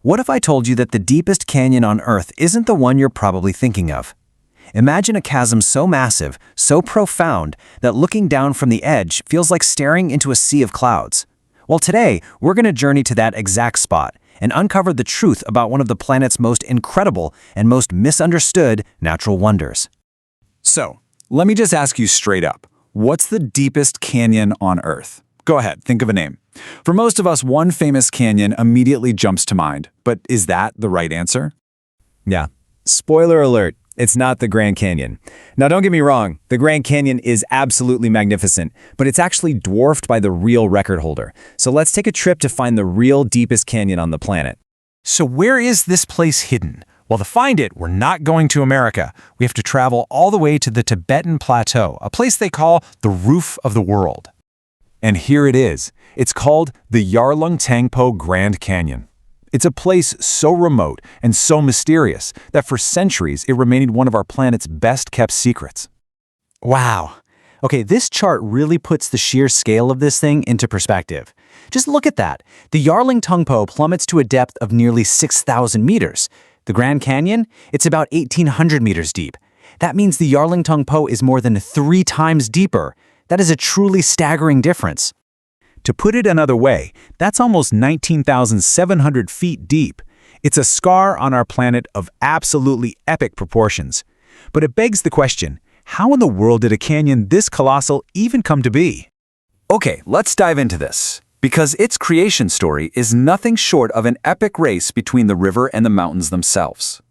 What if I told you that the deepest canyon on Earth isn't the one you're probably thinking of? Imagine a chasm so massive, so profound, that looking down from the edge feels like staring into a sea of clouds. Well, today, we're going to journey to that exact spot and uncover the truth about one of the planet's most incredible and most misunderstood natural wonders. So, let me just ask you straight up, what's the deepest canyon on Earth? Go ahead, think of a name. For most of us, one famous canyon immediately jumps to mind, but is that the right answer? Yeah. Spoiler alert, it's not the Grand Canyon. Now don't get me wrong, the Grand Canyon is absolutely magnificent, but it's actually dwarfed by the real record holder. So let's take a trip to find the real deepest canyon on the planet. So where is this place hidden? Well, to find it, we're not going to America. We have to travel all the way to the Tibetan Plateau, a place they call the roof of the world. And here it is. It's called the Yarlung Tsangpo Grand Canyon. It's a place so remote and so mysterious that for centuries it remained one of our planet's best-kept secrets. Wow. Okay, this chart really puts the sheer scale of this thing into perspective. Just look at that. The Yarlung Tsangpo plummets to a depth of nearly 6,000 meters. The Grand Canyon, it's about 1,800 meters deep. That means the Yarlung Tsangpo is more than 3 times deeper. That is a truly staggering difference. To put it another way, that's almost 19,700 feet deep. It's a scar on our planet of absolutely epic proportions. But it begs the question, how in the world did a canyon this colossal even come to be? Okay, let's dive into this, because its creation story is nothing short of an epic race between the river and the mountains themselves.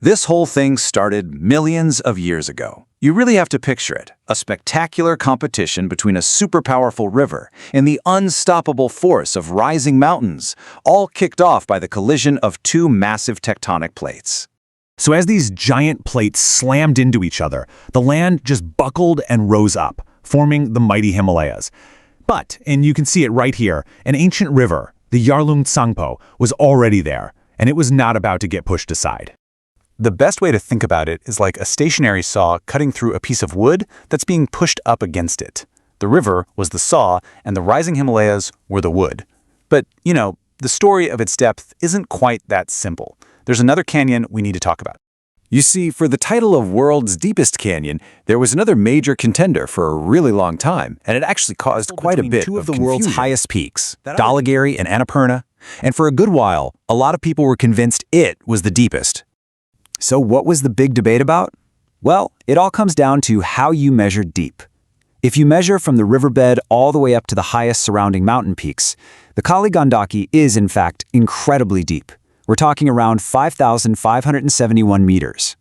This whole thing started millions of years ago. You really have to picture it, a spectacular competition between a super powerful river and the unstoppable force of rising mountains, all kicked off by the collision of 2 massive tectonic plates. So as these giant plates slammed into each other, the land just buckled and rose up, forming the mighty Himalayas. But, and you can see it right here, an ancient river, the Yarlung Tsangpo, was already there, and it was not about to get pushed aside. The best way to think about it is like a stationary saw cutting through a piece of wood that's being pushed up against it. The river was the saw, and the rising Himalayas were the wood. But, the story of its depth isn't quite that simple. There's another canyon we need to talk about. You see, for the title of world's deepest canyon, there was another major contender for a really long time, and it actually caused quite a bit of the world's highest peaks, Dhaulagiri and Annapurna. And for a good while, a lot of people were convinced it was the deepest. So what was the big debate about? Well, it all comes down to how you measure deep. If you measure from the riverbed all the way up to the highest surrounding mountain peaks, the Gandaki is, in fact, incredibly deep. We're talking around 5,571 meters.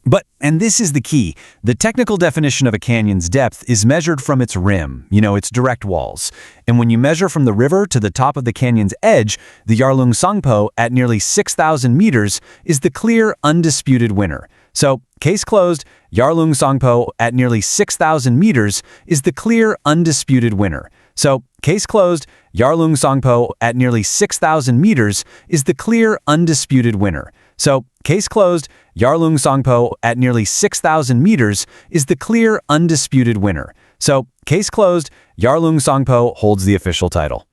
But, and this is the key, the technical definition of a canyon's depth is measured from its rim, its direct walls. And when you measure from the river to the top of the canyon's edge, the Yarlung Tsangpo at nearly 6,000 meters is the clear, undisputed winner. So, case closed, Yarlung Tsangpo at nearly 6,000 meters is the clear, undisputed winner. So, case closed, Yarlung Tsangpo at nearly 6,000 meters is the clear, undisputed winner. So, case closed, Yarlung Tsangpo at nearly 6,000 meters is the clear, undisputed winner. So, case closed, Yarlung Tsangpo holds the official title.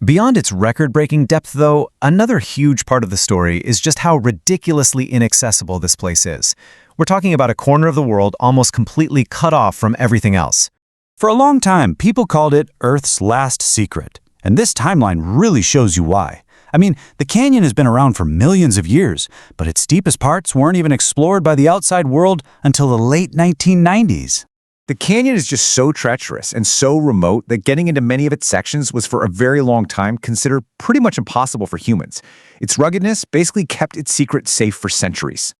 Beyond its record-breaking depth, though, another huge part of the story is just how ridiculously inaccessible this place is. We're talking about a corner of the world almost completely cut off from everything else. For a long time, people called it Earth's last secret, and this timeline really shows you why. I mean, the canyon has been around for millions of years, but its deepest parts weren't even explored by the outside world until the late 1990s. The canyon is just so treacherous and so remote that getting into many of its sections was for a very long time considered pretty much impossible for humans. Its ruggedness basically kept its secret safe for centuries.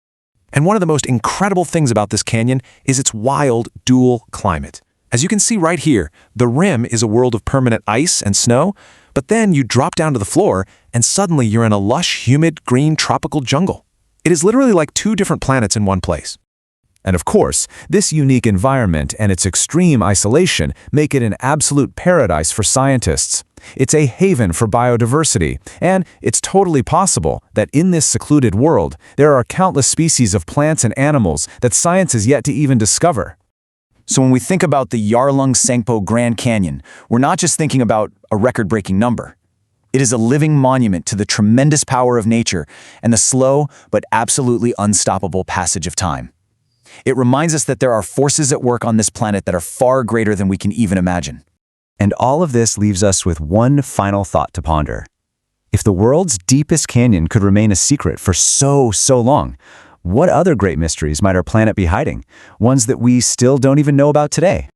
And one of the most incredible things about this canyon is its wild, dual climate. As you can see right here, the rim is a world of permanent ice and snow, but then you drop down to the floor and suddenly you're in a lush, humid, green tropical jungle. It is literally like 2 different planets in one place. And of course, this unique environment and its extreme isolation make it an absolute paradise for scientists. It's a haven for biodiversity, and it's totally possible that in this secluded world, there are countless species of plants and animals that science has yet to even discover. So when we think about the Yarlung Tsangpo Grand Canyon, we're not just thinking about a record-breaking number. It is a living monument to the tremendous power of nature and the slow but absolutely unstoppable passage of time. It reminds us that there are forces at work on this planet that are far greater than we can even imagine. And all of this leaves us with one final thought to ponder. If the world's deepest canyon could remain a secret for so long, what other great mysteries might our planet be hiding? Ones that we still don't even know about today?